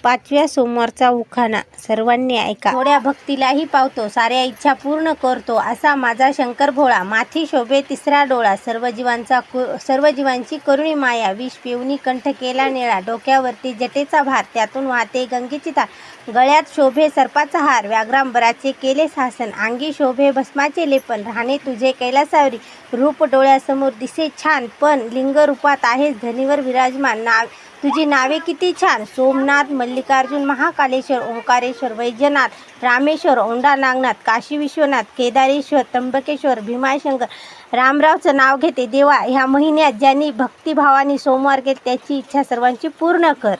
5व्या सोमवारचा उखाणा सर्वांनी ऐका. थोड्या भक्तीलाही पावतो, साऱ्या इच्छा पूर्ण करतो, असा माझा शंकर भोळा. माथी शोभे तिसरा डोळा, सर्व जीवांची करुणी माया. विष पिऊनी कंठ केला निळा, डोक्यावरती जटेचा भार, त्यातून वाहते गंगेची धार. गळ्यात शोभे सर्पाचा हार, व्याघ्रांबराचे केले शासन. अंगी शोभे भस्माचे लेपन, राहणे तुझे कैलासावरी. रूप डोळ्यासमोर दिसे छान, पण लिंग रूपात आहेस धनीवर विराजमान. तुझी नावे किती छान, सोमनाथ, मल्लिकार्जुन, महाकालेश्वर, ओंकारेश्वर, वैजनाथ, रामेश्वर, औंढा नागनाथ, काशी विश्वनाथ, केदारेश्वर, त्र्यंबकेश्वर, भीमाशंकर. रामरावचं नाव घेते देवा. ह्या महिन्यात ज्यांनी भक्तिभावाने सोमवार केले त्याची इच्छा सर्वांची पूर्ण कर.